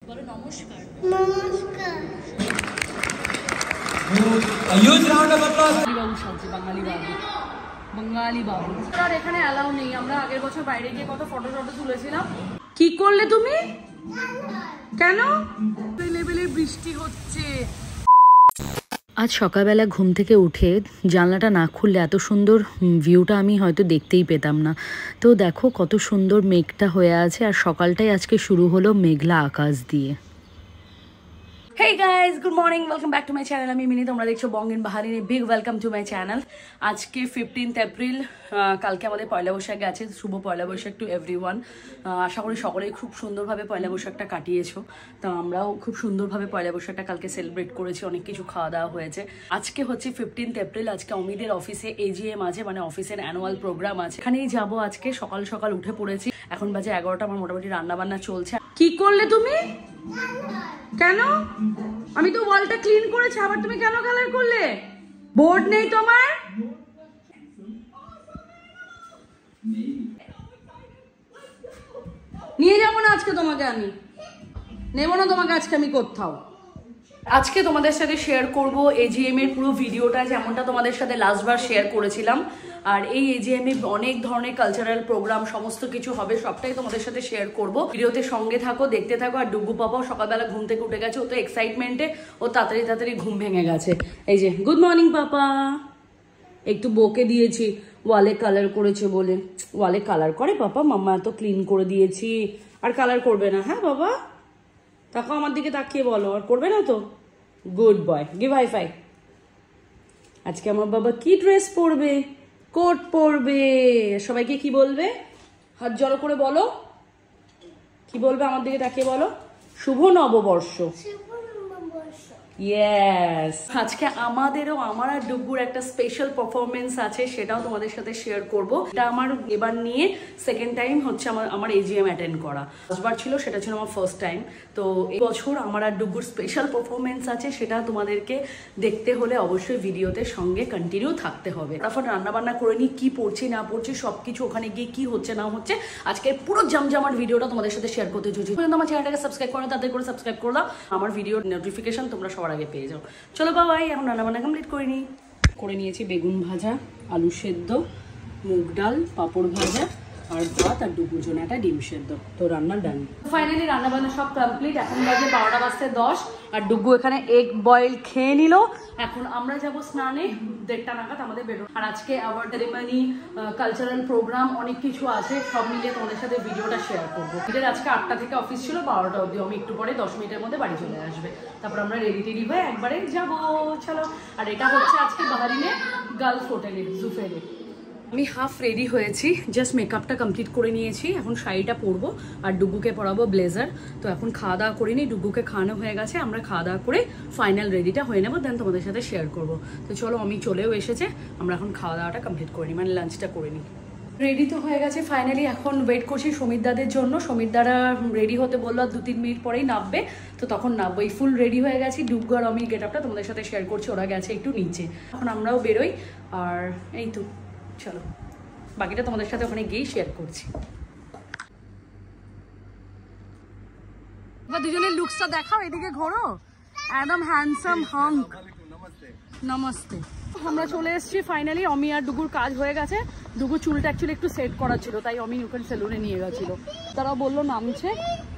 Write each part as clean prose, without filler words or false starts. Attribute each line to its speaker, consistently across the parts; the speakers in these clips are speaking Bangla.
Speaker 1: বলো নমস্কার।
Speaker 2: নমস্কার।
Speaker 1: বাবু সাজছে, বাঙালি বাবু, বাঙালি বাবু। আর এখানে অ্যালাউ নেই। আমরা আগের বছর বাইরে গিয়ে কত ফটো তুলেছিলাম। কি করলে তুমি? কেন? লেভেলের বৃষ্টি হচ্ছে। আজ সকালবেলা ঘুম থেকে উঠে জানলাটা না খুললে এত সুন্দর ভিউটা আমি হয়তো দেখতেই পেতাম না। তো দেখো কত সুন্দর মেঘটা হয়ে আছে, আর সকালটাই আজকে শুরু হলো মেঘলা আকাশ দিয়ে। Hey guys, good morning, welcome back to my channel. আমি মিনি, তোমরা দেখছো বং ইন বাহারিনে। Big welcome to my channel. আজকে 15th এপ্রিল, কালকে আমাদের পয়লা বৈশাখ আছে। শুভ পয়লা বৈশাখ টু এভরিওয়ান। আশা করি সকলেই খুব সুন্দরভাবে পয়লা বৈশাখটা কাটিয়েছো। তো আমরাও খুব সুন্দরভাবে পয়লা বৈশাখটা কালকে সেলিব্রেট করেছি, অনেক কিছু খাওয়া দাওয়া হয়েছে। আজকে হচ্ছে 15th এপ্রিল, আজকে অমিদের অফিসে AGM আছে, মানে অফিসের অ্যানুয়াল প্রোগ্রাম আছে। এখানেই যাবো আজকে। সকাল সকাল উঠে পড়েছি, এখন বাজে 11টা। আমার মোটামুটি রান্না বান্না চলছে। কি করলে তুমি? কেন? আমি তো ওয়ালটা ক্লিন করেছি, আবার তুমি কেন কালার করলে? বোর্ড নেই তোমার? নিয়ে যাবো না আজকে তোমাকে, আমি নেবো না তোমাকে আজকে আমি কোথাও। আজকে তোমাদের সাথে শেয়ার করব AGM এর পুরো ভিডিওটা, যেমনটা তোমাদের সাথে লাস্টবার শেয়ার করেছিলাম। আর এই AGM এ অনেক ধরনের কালচারাল প্রোগ্রাম সমস্ত কিছু হবে, সবটাই তোমাদের সাথে শেয়ার করব। ভিডিওতে সঙ্গে থাকো, দেখতে থাকো। আর ডুগু পাপাও সকালবেলা ঘুম থেকে উঠে গেছে, ও তো এক্সাইটমেন্টে ও তাড়াতাড়ি ঘুম ভেঙে গেছে। এই যে গুড মর্নিং পাপা। একটু বকে দিয়েছি ওয়ালে কালার করেছে বলে। ওয়ালে কালার করে পাপা? মাম্মা এত ক্লিন করে দিয়েছি, আর কালার করবে না? হ্যাঁ বাবা, তাকে আমার দিকে তাকিয়ে বলো, আর করবে না তো? Good boy, give high five. আজকে আমার বাবা কি ড্রেস পরবে? কোট পরবে। সবাইকে কি বলবে? হাত জড়ো করে বলো, কি বলবে? আমার দিকে তাকিয়ে বলো, শুভ নববর্ষ। ইয়েস। আজকে আমাদেরও, আমার আর ডুগুর একটা স্পেশাল পারফরমেন্স আছে, সেটাও তোমাদের সাথে শেয়ার করব। এটা আমার এবার নিয়ে সেকেন্ড টাইম হচ্ছে আমার AGM অ্যাটেন্ড করা। ফার্স্টবার ছিল, সেটা ছিল আমার ফার্স্ট টাইম। তো এই বছর আমার আর ডুগুর স্পেশাল পারফরমেন্স আছে, সেটা তোমাদেরকে দেখতে হলে অবশ্যই ভিডিওতে সঙ্গে কন্টিনিউ থাকতে হবে। তারপর রান্নাবান্না করে নিই, কি পড়ছি না পড়ছি সবকিছু, ওখানে গিয়ে কি হচ্ছে না হচ্ছে আজকে পুরো জমজমাট ভিডিওটা তোমাদের সাথে শেয়ার করতে চলেছি। আমার চ্যানেলটাকে সাবস্ক্রাইব করো, তাদের করে সাবস্ক্রাইব করে দাও, আমার ভিডিওর নোটিফিকেশন তোমরা সবার আগে পেয়ে যাও। চলো বাবাই, এখন রান্নাবান্না কমপ্লিট করে নিয়েছি। বেগুন ভাজা, আলু সেদ্ধ, মুগ ডাল, পাঁপড় ভাজা, আর ভাত, আর ডুগুর জন্য একটা ডিম সেদ্ধ। তো রান্না ডান। ফাইনালি রান্নাবান্না সব কমপ্লিট। এখন বাজে 12টা বাজতে 10, আর ডুগু এখানে এগ বয়েল খেয়ে নিল। এখন আমরা যাব স্নানে, 1:30 নাগাদ আমাদের বেরো। আর আজকে অ্যাওয়ার্ড সেরেমনি, কালচারাল প্রোগ্রাম, অনেক কিছু আছে, সব মিলিয়ে তোমাদের সাথে ভিডিওটা শেয়ার করবো। এদের আজকে 8টা থেকে অফিস ছিল, 12টা অবধি। আমি একটু পরে 10 মিনিটের মধ্যে বাড়ি চলে আসবে। তারপর আমরা রেডি হয়ে একবারে যাবো। চলো। আর এটা হচ্ছে আজকে বাহারিনে গার্লস হোটেলে, জুফেরে। আমি হাফ রেডি হয়েছি, জাস্ট মেকআপটা কমপ্লিট করে নিয়েছি। এখন শাড়িটা পরবো, আর ডুগুকে পরাবো ব্লেজার। তো এখন খাওয়া দাওয়া করে নিই, ডুগুকে খাওয়ানো হয়ে গেছে। আমরা খাওয়া দাওয়া করে ফাইনাল রেডিটা হয়ে নেবো, দেন তোমাদের সাথে শেয়ার করবো। তো চলো, আমি চলেও এসেছে, আমরা এখন খাওয়া দাওয়াটা কমপ্লিট করে নিই, মানে লাঞ্চটা করে নিই। রেডি তো হয়ে গেছে ফাইনালি। এখন ওয়েট করছি সমীর দাদের জন্য। সমীর দাদা রেডি হতে বললো, 2-3 মিনিট পরেই নামবে, তো তখন নামবো। এই ফুল রেডি হয়ে গেছি। ডুগু আর আমি গেট আপটা তোমাদের সাথে শেয়ার করছি, ওরা গেছে একটু নিচে। এখন আমরাও বেরোই, আর এই তো চলো, বাকিটা তোমাদের সাথে ওখানে গিয়েই শেয়ার করছি। এবার দুজনের লুকসটা দেখাও, এদিকে ঘোরো, একদম হ্যান্ডসাম হাঙ্ক। নমস্তে। আমরা চলে এসেছি ফাইনালি। অমি আর ডুগুর কাজ হয়ে গেছে। ডুগুর চুলটা অ্যাকচুয়ালি একটু সেট করা ছিল, তাই অমি ওখানে সেলুনে নিয়ে গেছিল। তারা বললো নামছে,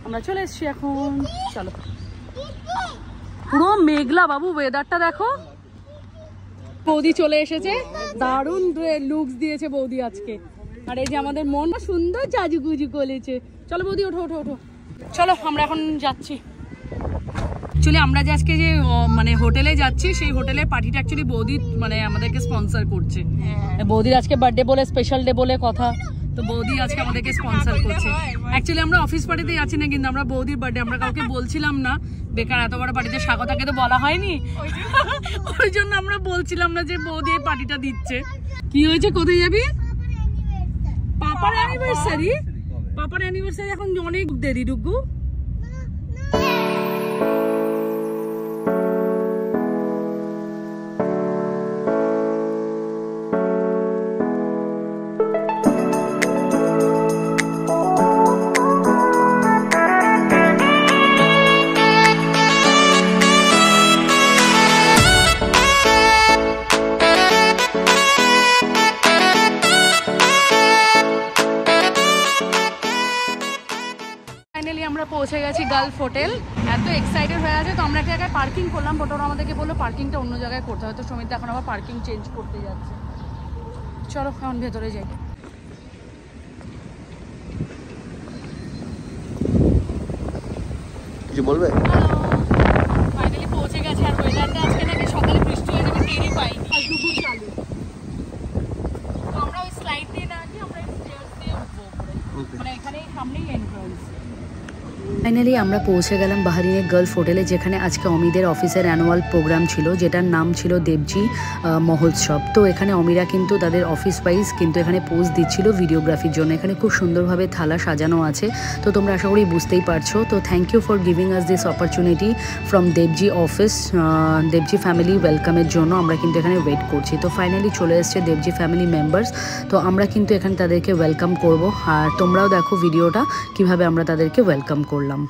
Speaker 1: আমরা চলে এসেছি এখন। চলো। পুরো মেঘলা বাবু, ওয়েদারটা দেখো। বৌদি চলে এসেছে, দারুণ লুকস দিয়েছে বৌদি আজকে। আর এই যে আমাদের মন সুন্দর জাজুগুজু করেছে। চলো বৌদি, ওঠো ওঠো ওঠো। চলো, আমরা এখন যাচ্ছি। অ্যাকচুয়ালি আমরা যে আজকে যে মানে হোটেলে যাচ্ছি, সেই হোটেলের পার্টিটা অ্যাকচুয়ালি বৌদি মানে আমাদেরকে স্পন্সর করছে। বৌদির আজকে বার্থডে বলে, স্পেশাল ডে বলে কথা, তো বৌদি আজকে আমাদেরকে স্পন্সর করছে। অ্যাকচুয়ালি আমরা অফিস পার্টিতে যাচ্ছি না, কিন্তু আমরা বৌদির বার্থডে, আমরা কাউকে বলছিলাম না, বেকার এত বড় পার্টিতে স্বাগতাকে তো বলা হয়নি, ওই জন্য আমরা বলছিলাম না যে বৌদি এই পার্টিটা দিচ্ছে। কি হয়েছে, কোথায় যাবি? পাপার অ্যানিভার্সারি। পাপার অ্যানিভার্সারি এখন অনেক দেরি। ডুগু গালফ হোটেল। এত এক্সাইটেড হয়ে আছে, তো আমরা একটা জায়গায় পার্কিং করলাম, বাট ওরা আমাদেরকে বললো পার্কিংটা অন্য জায়গায় করতে হয়, তো সমিত এখন আবার পার্কিং চেঞ্জ করতে যাচ্ছে। চলো এখন ভেতরে যাই।
Speaker 2: কিছু বলবে?
Speaker 1: ফাইনালি পৌঁছে গেছে, আর ওয়েদারটা আজকে নাকি সকালে বৃষ্টি হয়ে যাবে টেরই পাইনি, আর দুপুর চালু। তো আমরা ওই স্লাইড দিয়ে না গিয়ে আমরা স্টেয়ার্স দিয়ে উঠবো উপরে, মানে এখানেই সামনেই এন্ট্রান্স। ফাইনালি আমরা পৌঁছে গেলাম বাহারিনের গালফ হোটেলে, যেখানে আজকে অমিদের অফিসের অ্যানুয়াল প্রোগ্রাম ছিল, যেটার নাম ছিল দেবজি মহোৎসব। তো এখানে অমিরা কিন্তু তাদের অফিস ওয়াইজ কিন্তু এখানে পোজ দিচ্ছিল ভিডিওগ্রাফির জন্য। এখানে খুব সুন্দরভাবে থালা সাজানো আছে, তো তোমরা আশা করি বুঝতেই পারছো। তো thank you for giving us this opportunity from Debji office, Debji family ওয়েলকামের জন্য আমরা কিন্তু এখানে ওয়েট করছি। তো ফাইনালি চলে এসছে দেবজি ফ্যামিলি মেম্বার্স, তো আমরা কিন্তু এখানে তাদেরকে ওয়েলকাম করব, আর তোমরাও দেখো ভিডিওটা কিভাবে আমরা তাদেরকে ওয়েলকাম করলাম।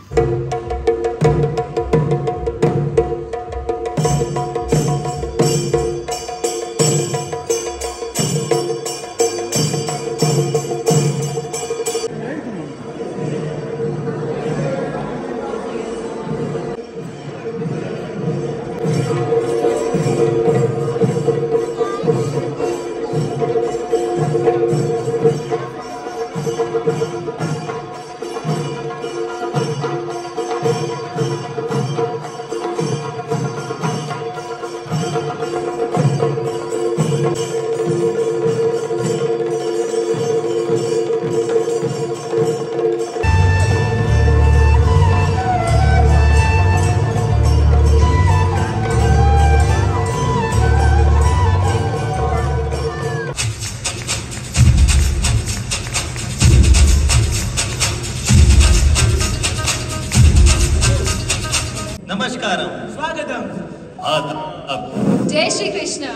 Speaker 3: Jai Shri Krishna.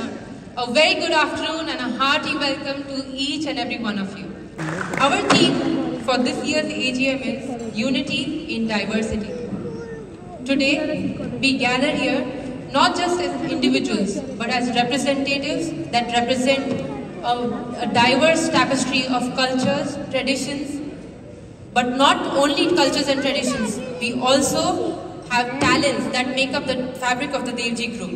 Speaker 3: A very good afternoon and a hearty welcome to each and every one of you. Our theme for this year's AGM is Unity in Diversity. Today, we gather here not just as individuals, but as representatives that represent a diverse tapestry of cultures, traditions, but not only cultures and traditions, we also have talents that make up the fabric of the Devji group.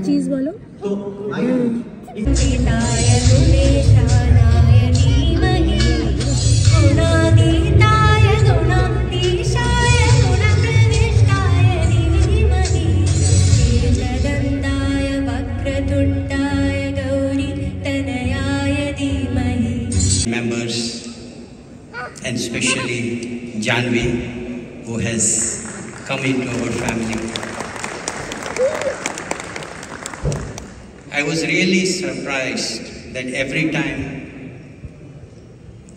Speaker 4: चीज बोलो।
Speaker 5: Members, and especially Janvi, who has come into our family. I was really surprised that every time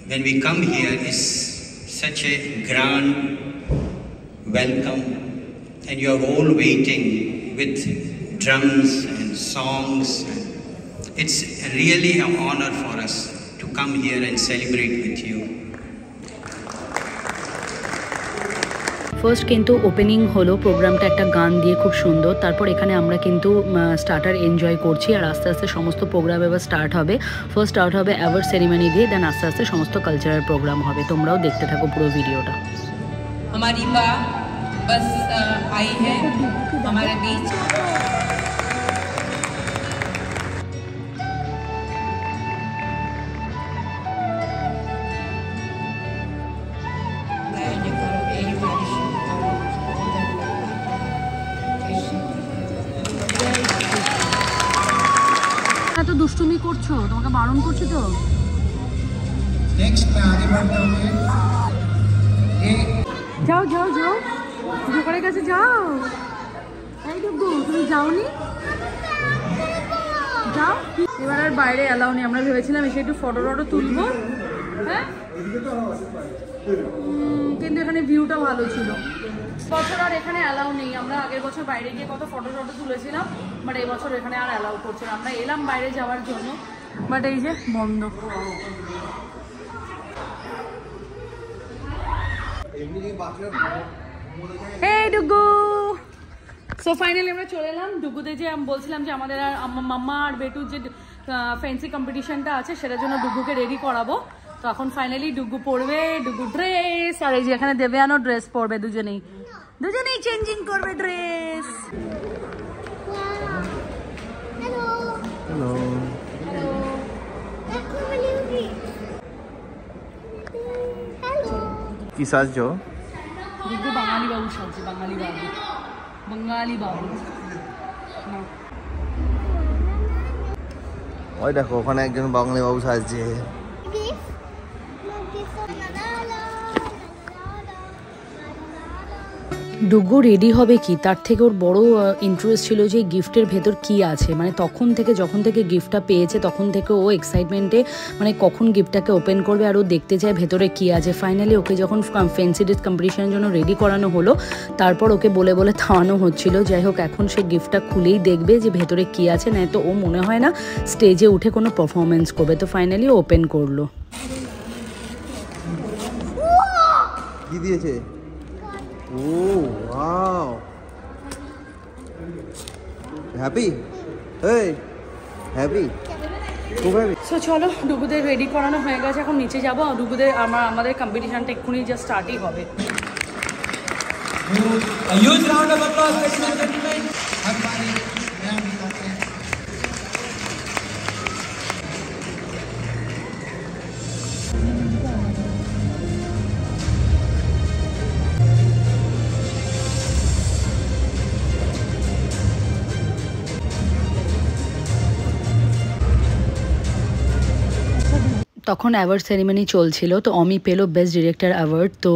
Speaker 5: when we come here is such a grand welcome, and you are all waiting with drums and songs. It's really an honor for us to come here and celebrate with you.
Speaker 1: First কিন্তু ওপেনিং হলো প্রোগ্রামটা একটা গান দিয়ে, খুব সুন্দর। তারপর এখানে আমরা কিন্তু স্টার্টার এনজয় করছি, আর আস্তে আস্তে সমস্ত প্রোগ্রাম এবার স্টার্ট হবে। ফার্স্ট স্টার্ট হবে অ্যাওয়ার্ড সেরিমনি দিয়ে, দেন আস্তে আস্তে সমস্ত কালচারাল প্রোগ্রাম হবে। তোমরাও দেখতে থাকো পুরো ভিডিওটা।
Speaker 3: हमारी बा बस आई है हमारे बीच।
Speaker 1: এত দুষ্টুমি করছো, তোমাকে বারণ করছি তো।
Speaker 6: नेक्स्ट में आगे बढ़ते हुए
Speaker 1: যাও যাও যাও, দোকানের কাছে যাও। এই ডুগু, তুমি যাওনি? যাও। এবার আর বাইরে অ্যালাউ নেই। আমরা ভেবেছিলাম এসে একটু ফটো টটো তুলবো, হ্যাঁ, কিন্তু এখানে ভিউটা ভালো ছিল। বছর আর এখানে অ্যালাউ নেই। আমরা আগের বছর বাইরে গিয়ে কত ফটো টটো তুলেছিলাম, বাট এই বছর এখানে আর অ্যালাউ করছে না। আমরা এলাম বাইরে যাওয়ার জন্য, বাট এই যে বন্ধ। Hey Dugu, সো ফাইনালি আমরা চলে এলাম ডুগুতে, যে আমি বলছিলাম যে আমাদের আর মাম্মা আর বেটুর যে ফ্যান্সি কম্পিটিশনটা আছে সেটার জন্য ডুগুকে রেডি করাবো। তো এখন ফাইনালি ডুগু পরবে ডুগু ড্রেস, আর এই যে এখানে দেবেয়ানও ড্রেস পরবে, দুজনেই চেঞ্জিং করবে ড্রেস।
Speaker 2: হ্যালো কি সাজছো?
Speaker 1: ডুগু বাঙালি বাবু সাজছে, বাঙালি বাবু।
Speaker 2: ওই দেখো ওখানে একজন বাঙালি বাবু সাজছে।
Speaker 1: ডুগু রেডি হবে কি তার থেকে ওর বড় ইন্টারেস্ট ছিল যে গিফটের ভেতর কি আছে। মানে যখন থেকে গিফটটা পেয়েছে তখন থেকে ও এক্সাইটমেন্টে মানে কখন গিফটটাকে ওপেন করবে আর ও দেখতে চায় ভেতরে কি আছে। ফাইনালি ওকে যখন ফ্যান্সি ড্রেস কম্পিটিশনের জন্য রেডি করানো হলো, তারপর ওকে বলে থামানো হচ্ছিল। যাই হোক, এখন সে গিফটটা খুলেই দেখবে যে ভেতরে কি আছে, না তো ও মনে হয় না স্টেজে উঠে কোনো পারফরমেন্স করবে। তো ফাইনালি ও ওপেন করলো।
Speaker 2: কি দিয়েছে? ও ওয়াও, হ্যাপি? এই হ্যাপি, খুব হ্যাপি।
Speaker 1: সো চলো, ডুগুদের রেডি করানো হয়ে গেছে, এখন নিচে যাবো। ডুগুদের আমাদের কম্পিটিশনটা এক্ষুনি জাস্ট স্টার্টই হবে।
Speaker 6: A huge round of applause, ladies and gentlemen. Everybody, round of applause.
Speaker 1: তখন অ্যাওয়ার্ড সেরিমনি চলছিল, তো অমি পেলো বেস্ট ডিরেক্টর অ্যাওয়ার্ড। তো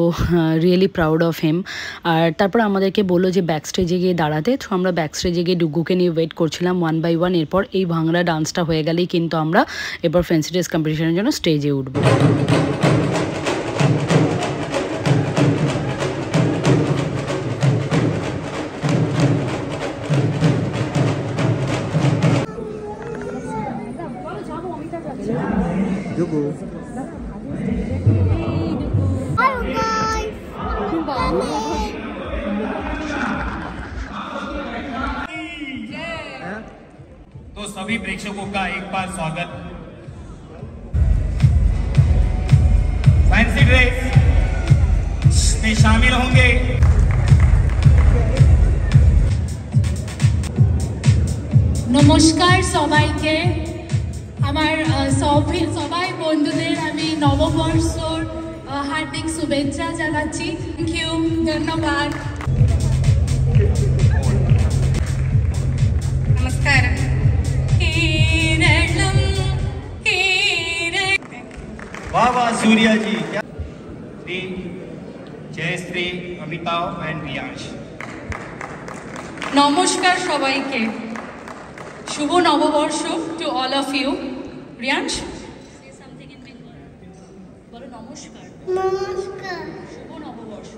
Speaker 1: রিয়েলি প্রাউড অফ হিম। আর তারপর আমাদেরকে বললো যে ব্যাক স্টেজে গিয়ে দাঁড়াতে। তো আমরা ব্যাক স্টেজে গিয়ে ডুগুকে নিয়ে ওয়েট করছিলাম 1 by 1। এরপর এই ভাংড়া ডান্সটা হয়ে গেলেই কিন্তু আমরা এরপর ফ্যান্সি ড্রেস কম্পিটিশনের জন্য স্টেজে উঠবো।
Speaker 2: ডুগু
Speaker 7: तो सभी प्रेक्षकों का एक बार स्वागत। फैंसी ड्रेस में शामिल होंगे
Speaker 8: নমস্কার সবাইকে। আমার সবাই বন্ধুদের আমি নববর্ষর হার্দিক শুভেচ্ছা জানাচ্ছি। থ্যাংক ইউ, ধন্যবাদ।
Speaker 3: നമസ്കാരം.
Speaker 7: वाह वाह सूर्या जी, क्या जयश्री, अमिताभ एंड रियांश।
Speaker 8: নমস্কার সবাইকে, শুভ নববর্ষ to all of you. Riyansh, বলো নমস্কার।
Speaker 9: নমস্কার,
Speaker 8: শুভ নববর্ষ।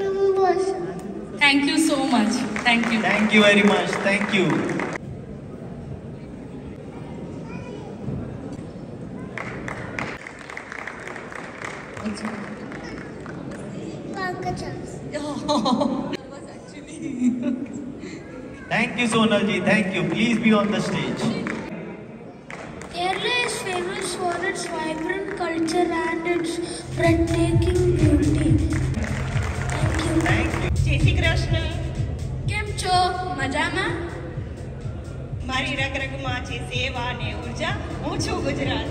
Speaker 9: নমস্কার।
Speaker 8: Thank you so much, thank you.
Speaker 7: Thank you very much, thank you. Thank you Sonal ji, thank you. Please be on the stage.
Speaker 9: Kerala is famous for its vibrant culture and its breathtaking beauty. Thank you.
Speaker 3: જય શ્રી કૃષ્ણ.
Speaker 8: કેમ છો? મજામાં?
Speaker 3: મારી રગરગમાં છે સેવા ને ઉર્જા. હું છું ગુજરાત.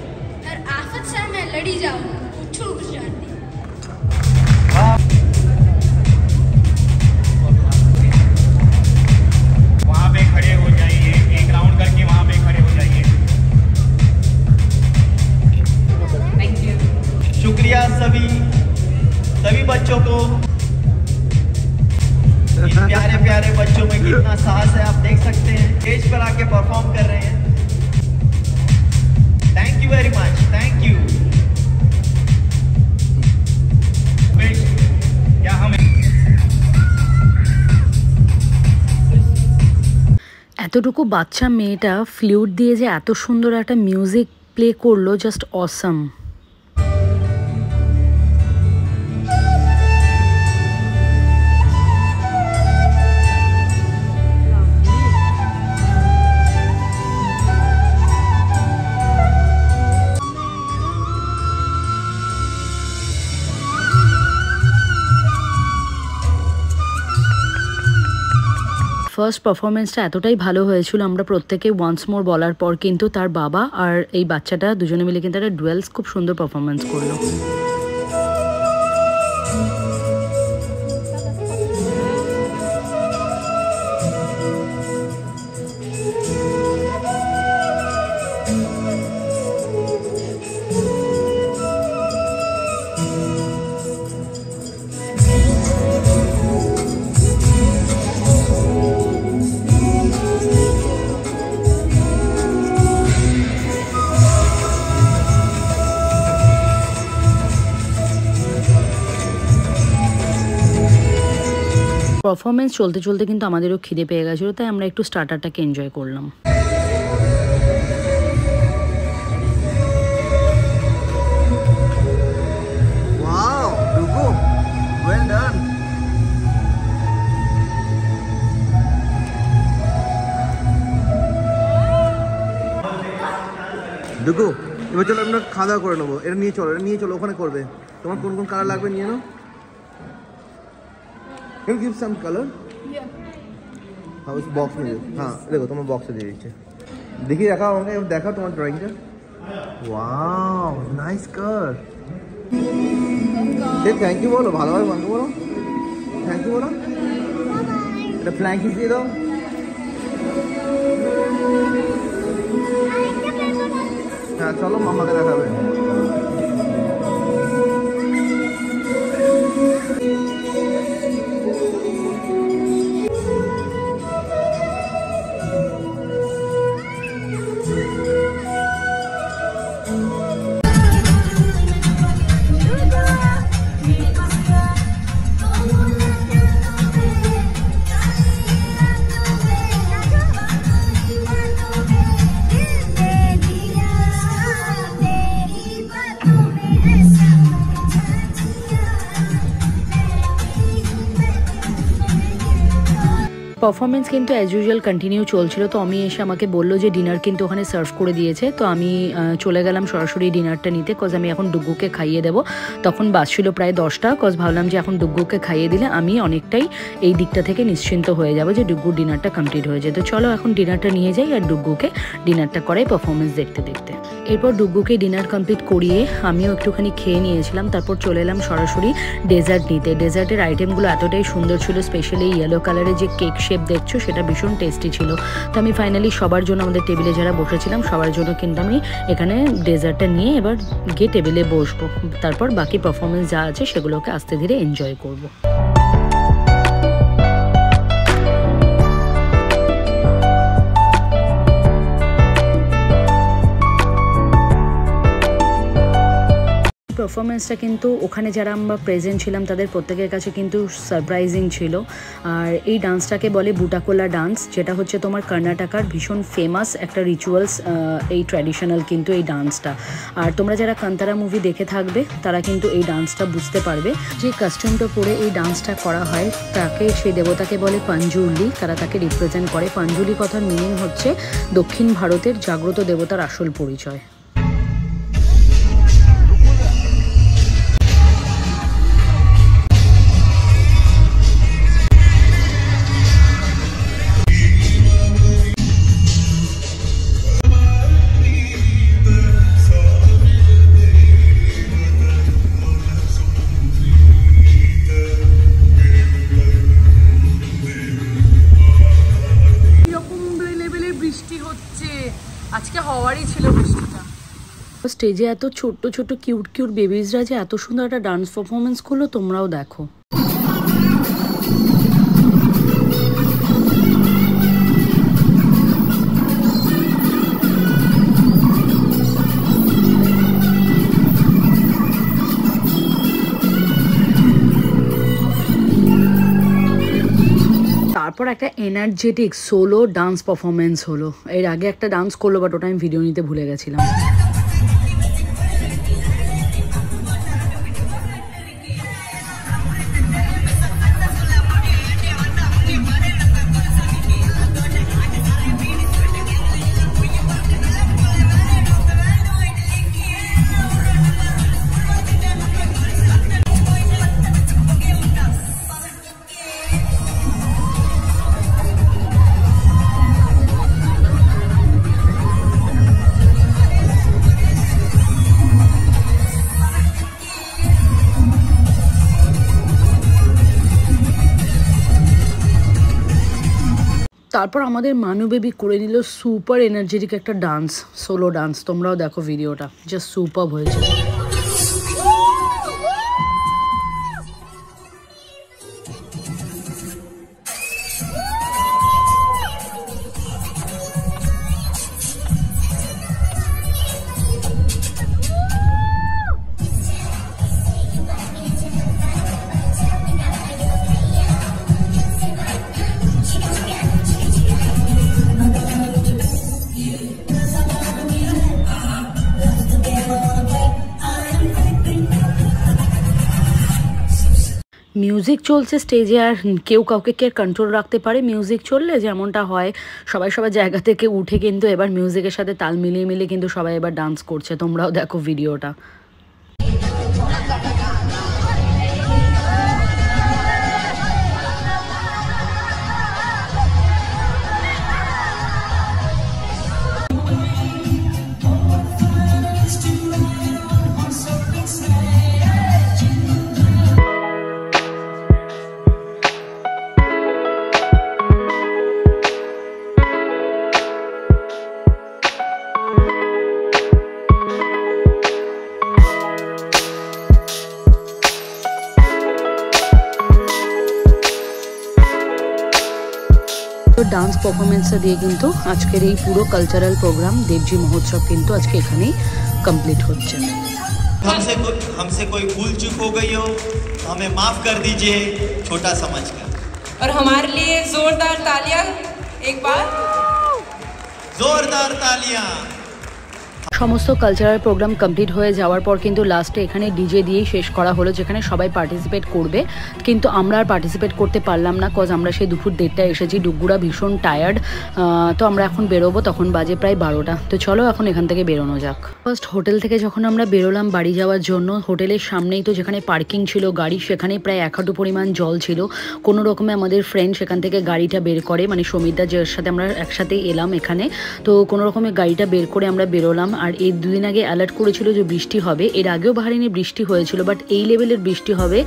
Speaker 8: હર આફત સામે લડી જાઓ. હું છું ગુજરાતી.
Speaker 7: वहाँ पे खड़े हो जाइए, एक राउंड करके वहाँ पे खड़े हो जाइए।
Speaker 3: Thank you.
Speaker 7: शुक्रिया सभी बच्चों को। इन प्यारे प्यारे बच्चों में कितना साहस है, आप देख सकते हैं स्टेज पर आके परफॉर्म कर रहे हैं। Thank you very much, thank you. क्या हम
Speaker 1: এতটুকু বাচ্চা মেয়েটা ফ্লুট দিয়ে যে এত সুন্দর একটা মিউজিক প্লে করলো, জাস্ট অসাম। ফার্স্ট পারফরমেন্সটা এতটাই ভালো হয়েছিল, আমরা প্রত্যেকে ওয়ান্স মোর বলার পর কিন্তু তার বাবা আর এই বাচ্চাটা দুজনে মিলে কিন্তু একটা ডুয়েলস খুব সুন্দর পারফরমেন্স করলো। পারফরমেন্স চলতে চলতে কিন্তু আমাদেরও খিদে পেয়ে গেছিলো, তাই আমরা একটু স্টার্টারটাকে এনজয় করলাম।
Speaker 2: Wow, Dugu, well done. Dugu, এবার চলো আমরা খাওয়া দাওয়া করে নেবো। এটা নিয়ে চলো ওখানে করবে। তোমার কোন কোন কালার লাগবে নিয়ে নাও। Can you give some color?
Speaker 8: Yeah.
Speaker 2: हाँ उस बॉक्स में हाँ देखो तुम्हें बॉक्स दे दीजिए। देखिए रखा होंगे देखा तुम्हारा ड्राइंग का। वाओ नाइस कर। थैंक यू बोलो भालो भाई बंद बोलो थैंक यू बोलो এটা ফ্ল্যাঙ্কিস দিয়ে দাও। হ্যাঁ চলো মামাকে দেখাবে।
Speaker 1: পারফরমেন্স কিন্তু অ্যাজ ইউজুয়াল কন্টিনিউ চলছিল। তো আমি এসে আমাকে বললো যে ডিনার কিন্তু ওখানে সার্ভ করে দিয়েছে। তো আমি চলে গেলাম সরাসরি ডিনারটা নিতে, কজ আমি এখন ডুগ্গুকে খাইয়ে দেবো। তখন বাজছিল প্রায় 10টা, কজ ভাবলাম যে এখন ডুগ্গুকে খাইয়ে দিলে আমি অনেকটাই এই দিকটা থেকে নিশ্চিন্ত হয়ে যাবো যে ডুগ্গুর ডিনারটা কমপ্লিট হয়ে যায়। তো চলো এখন ডিনারটা নিয়ে যাই আর ডুগ্গুকে ডিনারটা করাই পারফরমেন্স দেখতে দেখতে। এরপর ডুগ্গুকে ডিনার কমপ্লিট করিয়ে আমিও একটুখানি খেয়ে নিয়েছিলাম। তারপর চলে এলাম সরাসরি ডেজার্ট নিতে। ডেজার্টের আইটেমগুলো এতটাই সুন্দর ছিল, স্পেশালি ইয়েলো কালারের যে কেক শেপ দেখছো সেটা ভীষণ টেস্টি ছিল। তো আমি ফাইনালি সবার জন্য, আমাদের টেবিলে যারা বসেছিলাম সবার জন্য কিন্তু আমি এখানে ডেজার্টটা নিয়ে এবার গিয়ে টেবিলে বসবো। তারপর বাকি পারফরমেন্স যা আছে সেগুলোকে আস্তে ধীরে এনজয় করবো। পারফরমেন্সটা কিন্তু ওখানে যারা আমরা প্রেজেন্ট ছিলাম তাদের প্রত্যেকের কাছে কিন্তু সারপ্রাইজিং ছিল। আর এই ডান্সটাকে বলে বুটাকোলা ডান্স, যেটা হচ্ছে তোমার কর্ণাটকার ভীষণ ফেমাস একটা রিচুয়ালস, এই ট্র্যাডিশনাল কিন্তু এই ডান্সটা। আর তোমরা যারা কান্তারা মুভি দেখে থাকবে তারা কিন্তু এই ডান্সটা বুঝতে পারবে। যে কাস্টিউমটা পরে এই ডান্সটা করা হয় তাকে, সেই দেবতাকে বলে পাঞ্জুলি, তারা তাকে রিপ্রেজেন্ট করে। পাঞ্জুলি কথার মিনিং হচ্ছে দক্ষিণ ভারতের জাগ্রত দেবতার আসল পরিচয়। আজকে হওয়ারই ছিল বৃষ্টিটা। স্টেজে এত ছোট্ট ছোট্ট কিউট কিউট বেবিজরা যে এত সুন্দর একটা ডান্স পারফরমেন্স করলো, তোমরাও দেখো। তারপর একটা এনার্জেটিক সোলো ডান্স পারফরমেন্স হলো। এর আগে একটা ডান্স করলো, বাট ওটা আমি ভিডিও নিতে ভুলে গেছিলাম। তারপর আমাদের মানু বেবি করে নিল সুপার এনার্জেটিক একটা ডান্স, সোলো ডান্স। তোমরাও দেখো ভিডিওটা, জাস্ট সুপার হয়েছে। মিউজিক চলছে স্টেজে, আর কেউ কাউকে কে কন্ট্রোল রাখতে পারে? মিউজিক চললে যেমনটা হয়, সবাই সবার জায়গা থেকে উঠে কিন্তু এবার মিউজিকের সাথে তাল মিলিয়ে মিলিয়ে কিন্তু সবাই এবার ডান্স করছে। তোমরাও দেখো ভিডিওটা। ডান্স পারফরমেন্সটা দিয়ে কিন্তু আজকের এই পুরো কালচারাল প্রোগ্রাম দেবজি মহোৎসব কিন্তু আজকে এখানেই কমপ্লিট হচ্ছে।
Speaker 7: हमसे कोई भूल चूक हो गई हो तो हमें माफ कर दीजिए, छोटा समझकर।
Speaker 3: और हमारे लिए जोरदार तालियां एक बार।
Speaker 7: जोरदार तालियां।
Speaker 1: সমস্ত কালচারাল প্রোগ্রাম কমপ্লিট হয়ে যাওয়ার পর কিন্তু লাস্টে এখানে ডিজে দিয়েই শেষ করা হলো, যেখানে সবাই পার্টিসিপেট করবে। কিন্তু আমরা আর পার্টিসিপেট করতে পারলাম না, কজ আমরা সেই দুপুর 1:30টায় এসেছি। ডুগুরা ভীষণ টায়ার্ড, তো আমরা এখন বেরোবো, তখন বাজে প্রায় 12টা। তো চলো এখন এখান থেকে বেরোনো যাক। ফার্স্ট হোটেল থেকে যখন আমরা বেরোলাম বাড়ি যাওয়ার জন্য, হোটেলের সামনেই তো যেখানে পার্কিং ছিল গাড়ি, সেখানে প্রায় 1 হাঁটু পরিমাণ জল ছিল। কোনো রকমে আমাদের ফ্রেন্ড সেখান থেকে গাড়িটা বের করে, মানে সমিতা, যার সাথে আমরা একসাথেই এলাম এখানে, তো কোনো রকমে গাড়িটা বের করে আমরা বেরোলাম। আর এই 2 দিন আগে অ্যালার্ট করেছিল যে বৃষ্টি হবে, এর আগেও বাহারিনে বৃষ্টি হয়েছিল, বাট এই লেভেলের বৃষ্টি হবে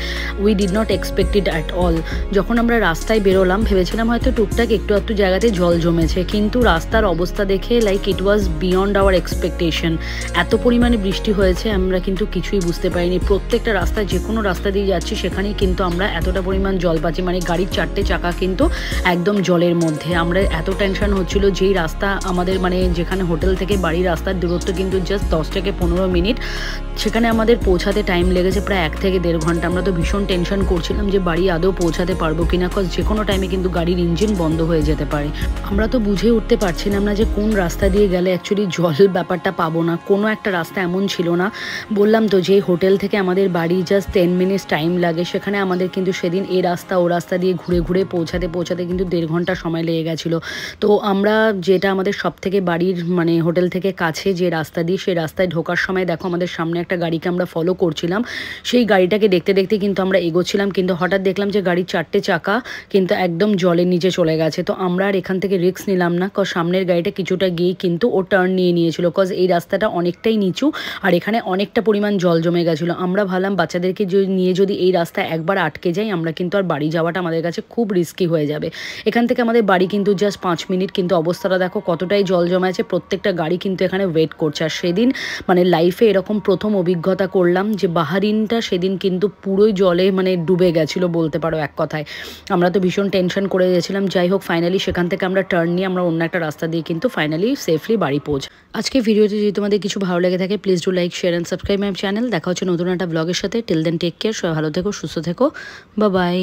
Speaker 1: we did not expect it at all. যখন আমরা রাস্তায় বেরোলাম ভেবেছিলাম হয়তো টুকটাক একটু একটু জায়গাতে জল জমেছে, কিন্তু রাস্তার অবস্থা দেখে like it was beyond our expectation. এত পরিমাণে বৃষ্টি হয়েছে আমরা কিন্তু কিছুই বুঝতে পারিনি। প্রত্যেকটা রাস্তায়, যে কোনো রাস্তা দিয়ে যাচ্ছি সেখানেই কিন্তু আমরা এতটা পরিমাণ জল পাচ্ছি, মানে গাড়ির 4টে চাকা কিন্তু একদম জলের মধ্যে। আমরা এত টেনশন হচ্ছিল, যেই রাস্তা আমাদের মানে যেখানে হোটেল থেকে বাড়ির রাস্তার দূরত্ব কিন্তু জাস্ট 10 থেকে 15 মিনিট, সেখানে আমাদের পৌঁছাতে টাইম লেগেছে প্রায় 1 থেকে 1.5 ঘন্টা। আমরা তো ভীষণ টেনশন করছিলাম যে বাড়ি আদৌ পৌঁছাতে পারবো কিনা, কজ যে কোনো টাইমে কিন্তু গাড়ির ইঞ্জিন বন্ধ হয়ে যেতে পারে। আমরা তো বুঝে উঠতে পারছিলাম না যে কোন রাস্তা দিয়ে গেলে অ্যাকচুয়ালি জল ব্যাপারটা পাবো না। কোনো একটা রাস্তা এমন ছিল না। বললাম তো যে হোটেল থেকে আমাদের বাড়ি জাস্ট 10 মিনিটস টাইম লাগে, সেখানে আমাদের কিন্তু সেদিন এই রাস্তা ও রাস্তা দিয়ে ঘুরে ঘুরে পৌঁছাতে কিন্তু 1.5 ঘন্টা সময় লেগে গেছিলো। তো আমরা যেটা আমাদের সব থেকে বাড়ির মানে হোটেল থেকে কাছে যে রাস্তা দিয়ে, সেই রাস্তায় ঢোকার সময় দেখো আমাদের সামনে একটা গাড়িকে আমরা ফলো করছিলাম। সেই গাড়িটাকে দেখতে দেখতে কিন্তু আমরা এগোচ্ছিলাম, কিন্তু হঠাৎ দেখলাম যে গাড়ির 4টে চাকা কিন্তু একদম জলের নিচে চলে গেছে। তো আমরা আর এখান থেকে রিস্ক নিলাম না, কজ সামনের গাড়িটা কিছুটা গিয়েই কিন্তু ও টার্ন নিয়েছিল, কজ এই রাস্তাটা অনেকটাই নিচু আর এখানে অনেকটা পরিমাণ জল জমে গেছিলো। আমরা ভাবলাম বাচ্চাদেরকে নিয়ে যদি এই রাস্তায় একবার আটকে যাই আমরা কিন্তু আর বাড়ি যাওয়াটা আমাদের কাছে খুব রিস্কি হয়ে যাবে। এখান থেকে আমাদের বাড়ি কিন্তু জাস্ট 5 মিনিট, কিন্তু অবস্থাটা দেখো কতটাই জল জমে আছে। প্রত্যেকটা গাড়ি কিন্তু এখানে ওয়েট করছে। আর সেদিন মানে লাইফে এরকম প্রথম অভিজ্ঞতা করলাম যে বাহারিনটা সেদিন কিন্তু পুরোই জলে মানে ডুবে গেছিলো বলতে পারো এক কথায়। আমরা তো ভীষণ টেনশন করে গেছিলাম। যাই হোক ফাইনালি সেখান থেকে আমরা টার্ন নিয়ে আমরা অন্য একটা রাস্তা দিয়ে কিন্তু ফাইনালি সেফলি বাড়ি আজকে ভিডিওতে যদি তোমাদের কিছু ভালো লেগে থাকে please do like, share and subscribe my channel. দেখা হচ্ছে নতুন একটা ব্লগের সাথে। টিল দেন টেক কেয়ার, সবাই ভালো থেকো, সুস্থ থেকো, বাই বাই।